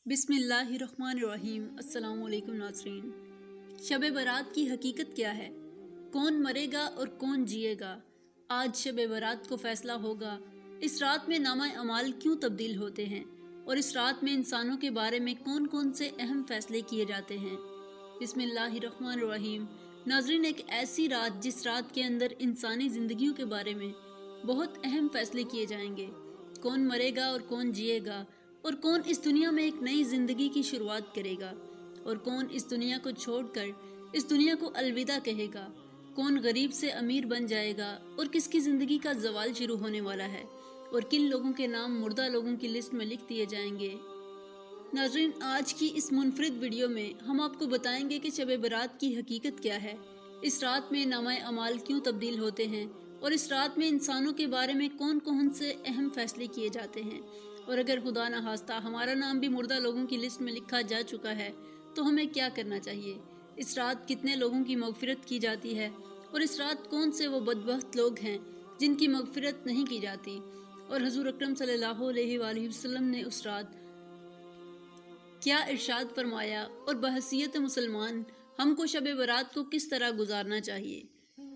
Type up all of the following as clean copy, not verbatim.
بسم اللہ الرحمن الرحیم۔ السلام علیکم ناظرین۔ شب برات کی حقیقت کیا ہے؟ کون مرے گا اور کون جیے گا؟ آج شب برات کو فیصلہ ہوگا۔ اس رات میں نامہ اعمال کیوں تبدیل ہوتے ہیں اور اس رات میں انسانوں کے بارے میں کون کون سے اہم فیصلے کیے جاتے ہیں؟ بسم اللہ الرحمن الرحیم۔ ناظرین، ایک ایسی رات جس رات کے اندر انسانی زندگیوں کے بارے میں بہت اہم فیصلے کیے جائیں گے۔ کون مرے گا اور کون جیے گا، اور کون اس دنیا میں ایک نئی زندگی کی شروعات کرے گا، اور کون اس دنیا کو چھوڑ کر اس دنیا کو الوداع کہے گا۔ کون غریب سے امیر بن جائے گا اور کس کی زندگی کا زوال شروع ہونے والا ہے، اور کن لوگوں کے نام مردہ لوگوں کی لسٹ میں لکھ دیے جائیں گے۔ ناظرین، آج کی اس منفرد ویڈیو میں ہم آپ کو بتائیں گے کہ شب برات کی حقیقت کیا ہے، اس رات میں نامہ اعمال کیوں تبدیل ہوتے ہیں، اور اس رات میں انسانوں کے بارے میں کون کون سے اہم فیصلے کیے جاتے ہیں، اور اگر خدا نخواستہ ہمارا نام بھی مردہ لوگوں کی لسٹ میں لکھا جا چکا ہے تو ہمیں کیا کرنا چاہیے۔ اس رات کتنے لوگوں کی مغفرت کی جاتی ہے، اور اس رات کون سے وہ بدبخت لوگ ہیں جن کی مغفرت نہیں کی جاتی، اور حضور اکرم صلی اللہ علیہ وآلہ وسلم نے اس رات کیا ارشاد فرمایا، اور بحیثیت مسلمان ہم کو شب برات کو کس طرح گزارنا چاہیے۔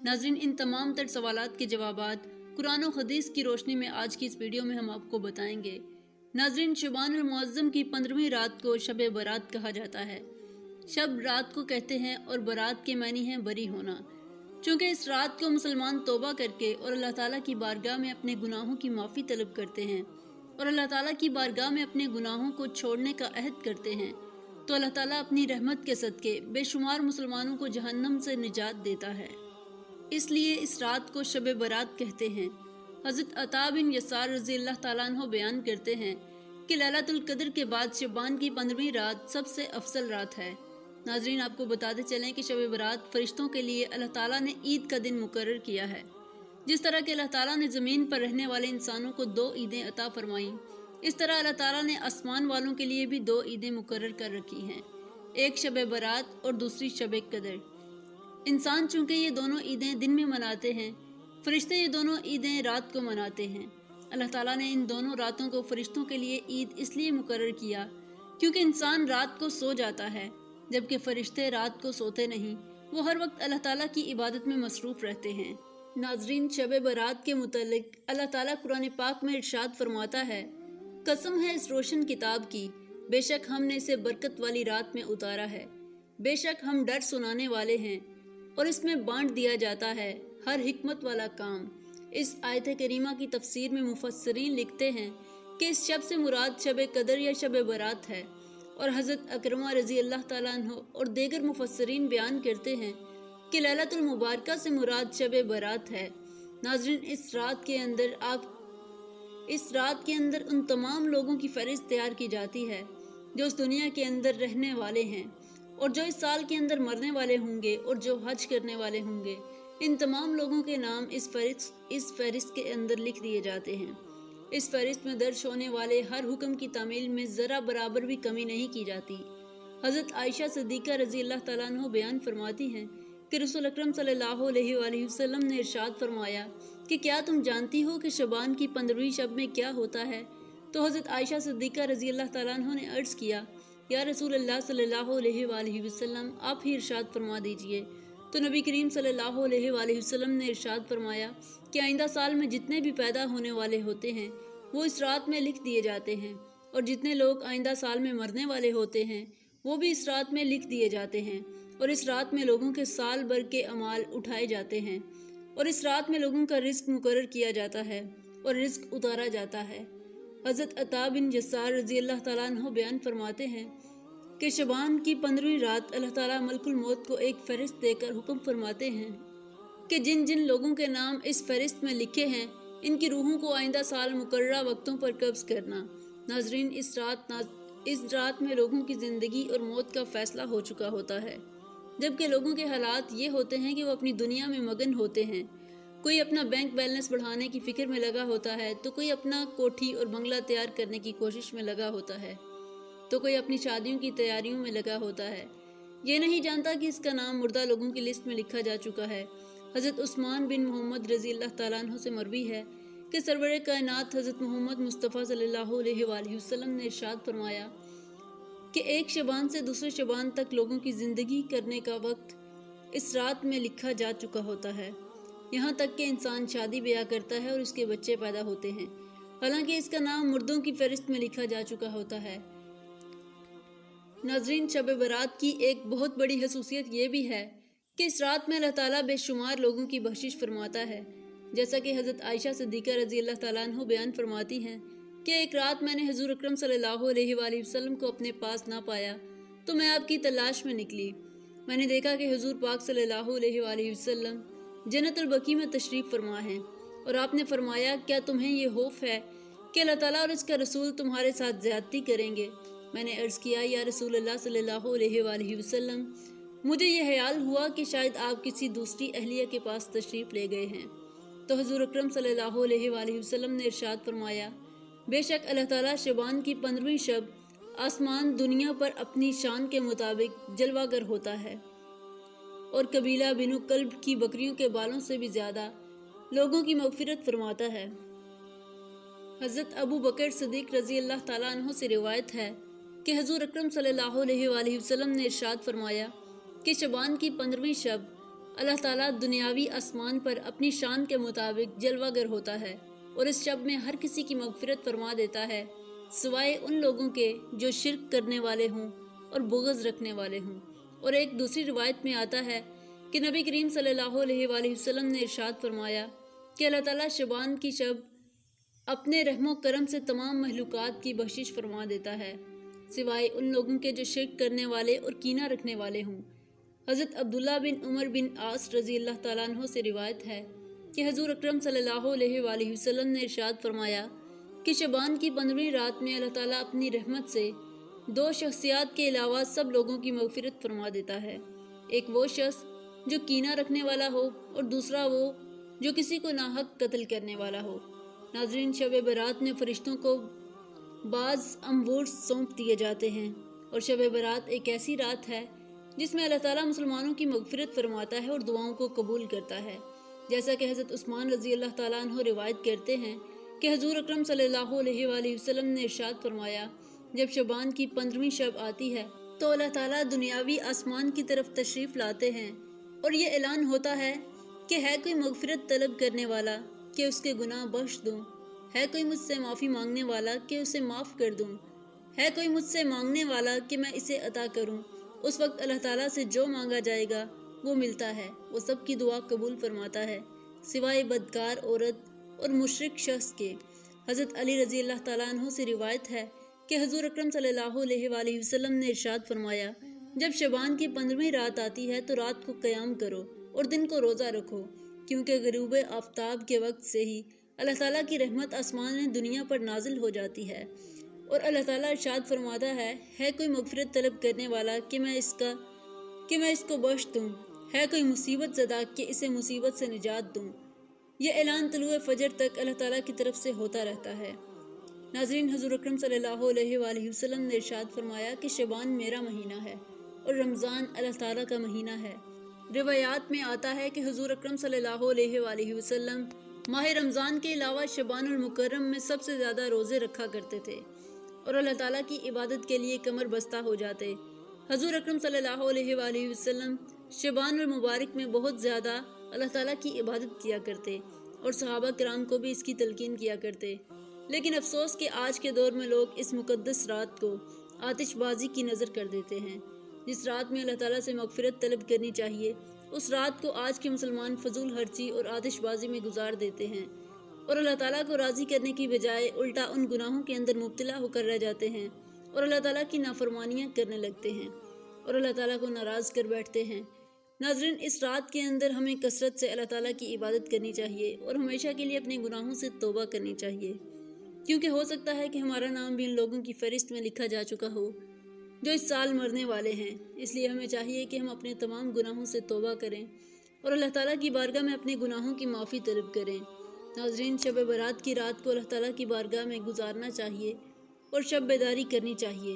ناظرین، ان تمام تر سوالات کے جوابات قرآن و حدیث کی روشنی میں آج کی اس ویڈیو میں ہم آپ کو بتائیں گے۔ ناظرین، شعبان المعظم کی 15ویں رات کو شب برات کہا جاتا ہے۔ شب رات کو کہتے ہیں اور برات کے معنی ہے بری ہونا، چونکہ اس رات کو مسلمان توبہ کر کے اور اللہ تعالیٰ کی بارگاہ میں اپنے گناہوں کی معافی طلب کرتے ہیں، اور اللہ تعالیٰ کی بارگاہ میں اپنے گناہوں کو چھوڑنے کا عہد کرتے ہیں، تو اللہ تعالیٰ اپنی رحمت کے صدقے بے شمار مسلمانوں کو جہنم سے نجات دیتا ہے۔ اس لیے اس رات کو شب برات کہتے ہیں۔ حضرت عطا بن یسار رضی اللہ تعالیٰ عنہ بیان کرتے ہیں کہ لیلۃ القدر کے بعد شعبان کی 15ویں رات سب سے افضل رات ہے۔ ناظرین، آپ کو بتاتے چلیں کہ شب برات فرشتوں کے لیے اللہ تعالیٰ نے عید کا دن مقرر کیا ہے۔ جس طرح کہ اللہ تعالیٰ نے زمین پر رہنے والے انسانوں کو 2 عیدیں عطا فرمائیں، اس طرح اللہ تعالیٰ نے آسمان والوں کے لیے بھی 2 عیدیں مقرر کر رکھی ہیں، ایک شب برات اور دوسری شب قدر۔ انسان چونکہ یہ دونوں عیدیں دن میں مناتے ہیں، فرشتے یہ دونوں عیدیں رات کو مناتے ہیں۔ اللہ تعالیٰ نے ان دونوں راتوں کو فرشتوں کے لیے عید اس لیے مقرر کیا کیونکہ انسان رات کو سو جاتا ہے، جبکہ فرشتے رات کو سوتے نہیں، وہ ہر وقت اللہ تعالیٰ کی عبادت میں مصروف رہتے ہیں۔ ناظرین، شب برات کے متعلق اللہ تعالیٰ قرآن پاک میں ارشاد فرماتا ہے، قسم ہے اس روشن کتاب کی، بے شک ہم نے اسے برکت والی رات میں اتارا ہے، بے شک ہم ڈر سنانے والے ہیں، اور اس میں بانٹ دیا جاتا ہے ہر حکمت والا کام۔ اس آیت کریمہ کی تفسیر میں مفسرین لکھتے ہیں کہ اس شب سے مراد شب قدر یا شب برات ہے، اور حضرت اکرمہ رضی اللہ تعالیٰ عنہ اور دیگر مفسرین بیان کرتے ہیں کہ لیلۃ المبارکہ سے مراد شب برات ہے۔ ناظرین، اس رات کے اندر ان تمام لوگوں کی فہرست تیار کی جاتی ہے جو اس دنیا کے اندر رہنے والے ہیں، اور جو اس سال کے اندر مرنے والے ہوں گے، اور جو حج کرنے والے ہوں گے۔ ان تمام لوگوں کے نام اس فہرست کے اندر لکھ دیے جاتے ہیں۔ اس فہرست میں درج ہونے والے ہر حکم کی تعمیل میں ذرا برابر بھی کمی نہیں کی جاتی۔ حضرت عائشہ صدیقہ رضی اللہ تعالیٰ عنہ بیان فرماتی ہیں کہ رسول اکرم صلی اللہ علیہ وآلہ وسلم نے ارشاد فرمایا کہ کیا تم جانتی ہو کہ شعبان کی 15ویں شب میں کیا ہوتا ہے؟ تو حضرت عائشہ صدیقہ رضی اللہ تعالیٰ عنہ نے عرض کیا، یا رسول اللہ صلی اللہ علیہ وآلہ وسلم، آپ ہی ارشاد فرما دیجئے۔ تو نبی کریم صلی اللہ علیہ وآلہ وسلم نے ارشاد فرمایا کہ آئندہ سال میں جتنے بھی پیدا ہونے والے ہوتے ہیں وہ اس رات میں لکھ دیے جاتے ہیں، اور جتنے لوگ آئندہ سال میں مرنے والے ہوتے ہیں وہ بھی اس رات میں لکھ دیے جاتے ہیں، اور اس رات میں لوگوں کے سال بھر کے اعمال اٹھائے جاتے ہیں، اور اس رات میں لوگوں کا رزق مقرر کیا جاتا ہے اور رزق اتارا جاتا ہے۔ حضرت عطا بن یسار رضی اللہ تعالیٰ عنہ بیان فرماتے ہیں کہ شعبان کی 15ویں رات اللہ تعالیٰ ملک الموت کو ایک فہرست دے کر حکم فرماتے ہیں کہ جن جن لوگوں کے نام اس فہرست میں لکھے ہیں ان کی روحوں کو آئندہ سال مقررہ وقتوں پر قبض کرنا۔ ناظرین، اس رات میں لوگوں کی زندگی اور موت کا فیصلہ ہو چکا ہوتا ہے، جبکہ لوگوں کے حالات یہ ہوتے ہیں کہ وہ اپنی دنیا میں مگن ہوتے ہیں۔ کوئی اپنا بینک بیلنس بڑھانے کی فکر میں لگا ہوتا ہے، تو کوئی اپنا کوٹھی اور بنگلہ تیار کرنے کی کوشش میں لگا ہوتا ہے، تو کوئی اپنی شادیوں کی تیاریوں میں لگا ہوتا ہے۔ یہ نہیں جانتا کہ اس کا نام مردہ لوگوں کی لسٹ میں لکھا جا چکا ہے۔ حضرت عثمان بن محمد رضی اللہ تعالیٰ عنہ سے مروی ہے کہ سرور کائنات حضرت محمد مصطفیٰ صلی اللہ علیہ وآلہ وسلم نے ارشاد فرمایا کہ ایک شبان سے دوسرے شبان تک لوگوں کی زندگی کرنے کا وقت اس رات میں لکھا جا چکا ہوتا ہے، یہاں تک کہ انسان شادی بیاہ کرتا ہے اور اس کے بچے پیدا ہوتے ہیں، حالانکہ اس کا نام مردوں کی فہرست میں لکھا جا چکا ہوتا ہے۔ ناظرین، شب برات کی ایک بہت بڑی خصوصیت یہ بھی ہے کہ اس رات میں اللہ تعالیٰ بے شمار لوگوں کی بخشش فرماتا ہے، جیسا کہ حضرت عائشہ صدیقہ رضی اللہ تعالیٰ عنہ بیان فرماتی ہیں کہ ایک رات میں نے حضور اکرم صلی اللہ علیہ وآلہ وسلم کو اپنے پاس نہ پایا تو میں آپ کی تلاش میں نکلی۔ میں نے دیکھا کہ حضور پاک صلی اللہ علیہ وآلہ وسلم جنت البقیع میں تشریف فرما ہیں، اور آپ نے فرمایا، کیا تمہیں یہ خوف ہے کہ اللہ تعالیٰ اور اس کا رسول تمہارے ساتھ زیادتی کریں گے؟ میں نے عرض کیا، یا رسول اللہ صلی اللہ علیہ وآلہ وسلم، مجھے یہ خیال ہوا کہ شاید آپ کسی دوسری اہلیہ کے پاس تشریف لے گئے ہیں۔ تو حضور اکرم صلی اللہ علیہ وآلہ وسلم نے ارشاد فرمایا، بے شک اللہ تعالیٰ شبان کی 15ویں شب آسمان دنیا پر اپنی شان کے مطابق جلوہ گر ہوتا ہے، اور قبیلہ بنو کلب کی بکریوں کے بالوں سے بھی زیادہ لوگوں کی مغفرت فرماتا ہے۔ حضرت ابو بکر صدیق رضی اللہ تعالیٰ عنہ سے روایت ہے کہ حضور اکرم صلی اللہ علیہ وآلہ وسلم نے ارشاد فرمایا کہ شبان کی 15ویں شب اللہ تعالیٰ دنیاوی آسمان پر اپنی شان کے مطابق جلوہ گر ہوتا ہے، اور اس شب میں ہر کسی کی مغفرت فرما دیتا ہے سوائے ان لوگوں کے جو شرک کرنے والے ہوں اور بغض رکھنے والے ہوں۔ اور ایک دوسری روایت میں آتا ہے کہ نبی کریم صلی اللہ علیہ وآلہ وسلم نے ارشاد فرمایا کہ اللہ تعالیٰ شبان کی شب اپنے رحم و کرم سے تمام مخلوقات کی بخشش فرما دیتا ہے سوائے ان لوگوں کے جو شرک کرنے والے اور کینہ رکھنے والے ہوں۔ حضرت عبداللہ بن عمر بن عاص رضی اللہ تعالیٰ عنہ سے روایت ہے کہ حضور اکرم صلی اللہ علیہ وآلہ وسلم نے ارشاد فرمایا کہ شبان کی 15ویں رات میں اللہ تعالیٰ اپنی رحمت سے 2 شخصیات کے علاوہ سب لوگوں کی مغفرت فرما دیتا ہے، ایک وہ شخص جو کینہ رکھنے والا ہو، اور دوسرا وہ جو کسی کو ناحق قتل کرنے والا ہو۔ ناظرین، شب برات میں فرشتوں کو بعض امور سونپ دیے جاتے ہیں، اور شب برات ایک ایسی رات ہے جس میں اللہ تعالیٰ مسلمانوں کی مغفرت فرماتا ہے اور دعاؤں کو قبول کرتا ہے، جیسا کہ حضرت عثمان رضی اللہ تعالیٰ عنہ روایت کرتے ہیں کہ حضور اکرم صلی اللہ علیہ وآلہ وسلم نے ارشاد فرمایا، جب شبان کی 15ویں شب آتی ہے تو اللہ تعالیٰ دنیاوی آسمان کی طرف تشریف لاتے ہیں، اور یہ اعلان ہوتا ہے کہ ہے کوئی مغفرت طلب کرنے والا کہ اس کے گناہ بخش دوں، ہے کوئی مجھ سے معافی مانگنے والا کہ اسے معاف کر دوں، ہے کوئی مجھ سے مانگنے والا کہ میں اسے عطا کروں۔ اس وقت اللہ تعالیٰ سے جو مانگا جائے گا وہ ملتا ہے، وہ سب کی دعا قبول فرماتا ہے سوائے بدکار عورت اور مشرک شخص کے۔ حضرت علی رضی اللہ تعالیٰ عنہ سے روایت ہے کہ حضور اکرم صلی اللہ علیہ وآلہ وسلم نے ارشاد فرمایا، جب شبان کی 15ویں رات آتی ہے تو رات کو قیام کرو اور دن کو روزہ رکھو، کیونکہ غروب آفتاب کے وقت سے ہی اللہ تعالیٰ کی رحمت آسمان دنیا پر نازل ہو جاتی ہے، اور اللہ تعالیٰ ارشاد فرماتا ہے کوئی مغفرت طلب کرنے والا کہ میں اس کو بخش دوں، ہے کوئی مصیبت زدہ کہ اسے مصیبت سے نجات دوں۔ یہ اعلان طلوع فجر تک اللہ تعالیٰ کی طرف سے ہوتا رہتا ہے۔ ناظرین، حضور اکرم صلی اللہ علیہ وآلہ وسلم نے ارشاد فرمایا کہ شبان میرا مہینہ ہے اور رمضان اللہ تعالیٰ کا مہینہ ہے۔ روایات میں آتا ہے کہ حضور اکرم صلی اللہ علیہ وآلہ وسلم ماہ رمضان کے علاوہ شبان المکرم میں سب سے زیادہ روزے رکھا کرتے تھے اور اللہ تعالیٰ کی عبادت کے لیے کمر بستہ ہو جاتے۔ حضور اکرم صلی اللہ علیہ وآلہ وسلم شبان المبارک میں بہت زیادہ اللہ تعالیٰ کی عبادت کیا کرتے اور صحابہ کرام کو بھی اس کی تلقین کیا کرتے، لیکن افسوس کہ آج کے دور میں لوگ اس مقدس رات کو آتش بازی کی نظر کر دیتے ہیں۔ جس رات میں اللہ تعالیٰ سے مغفرت طلب کرنی چاہیے، اس رات کو آج کے مسلمان فضول خرچی اور آتش بازی میں گزار دیتے ہیں، اور اللہ تعالیٰ کو راضی کرنے کی بجائے الٹا ان گناہوں کے اندر مبتلا ہو کر رہ جاتے ہیں اور اللہ تعالیٰ کی نافرمانیاں کرنے لگتے ہیں اور اللہ تعالیٰ کو ناراض کر بیٹھتے ہیں۔ ناظرین، اس رات کے اندر ہمیں کثرت سے اللہ تعالیٰ کی عبادت کرنی چاہیے اور ہمیشہ کے لیے اپنے گناہوں سے توبہ کرنی چاہیے، کیونکہ ہو سکتا ہے کہ ہمارا نام بھی ان لوگوں کی فہرست میں لکھا جا چکا ہو جو اس سال مرنے والے ہیں۔ اس لیے ہمیں چاہیے کہ ہم اپنے تمام گناہوں سے توبہ کریں اور اللہ تعالیٰ کی بارگاہ میں اپنے گناہوں کی معافی طلب کریں۔ ناظرین، شب برات کی رات کو اللہ تعالیٰ کی بارگاہ میں گزارنا چاہیے اور شب بیداری کرنی چاہیے،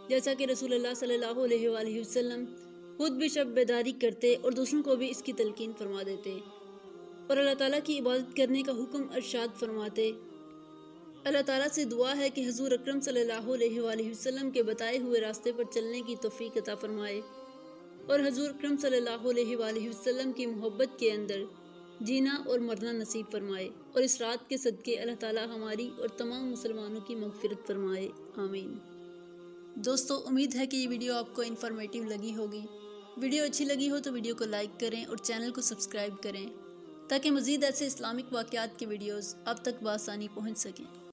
جیسا کہ رسول اللہ صلی اللہ علیہ وآلہ وسلم خود بھی شب بیداری کرتے اور دوسروں کو بھی اس کی تلقین فرما دیتے اور اللہ تعالیٰ کی عبادت کرنے کا حکم ارشاد فرماتے، اللہ تعالیٰ سے دعا ہے کہ حضور اکرم صلی اللہ علیہ وآلہ وسلم کے بتائے ہوئے راستے پر چلنے کی توفیق عطا فرمائے اور حضور اکرم صلی اللہ علیہ وآلہ وسلم کی محبت کے اندر جینا اور مرنا نصیب فرمائے، اور اس رات کے صدقے اللہ تعالیٰ ہماری اور تمام مسلمانوں کی مغفرت فرمائے، آمین۔ دوستو، امید ہے کہ یہ ویڈیو آپ کو انفارمیٹیو لگی ہوگی۔ ویڈیو اچھی لگی ہو تو ویڈیو کو لائک کریں اور چینل کو سبسکرائب کریں تاکہ مزید ایسے اسلامک واقعات کے ویڈیوز آپ تک بآسانی پہنچ سکیں۔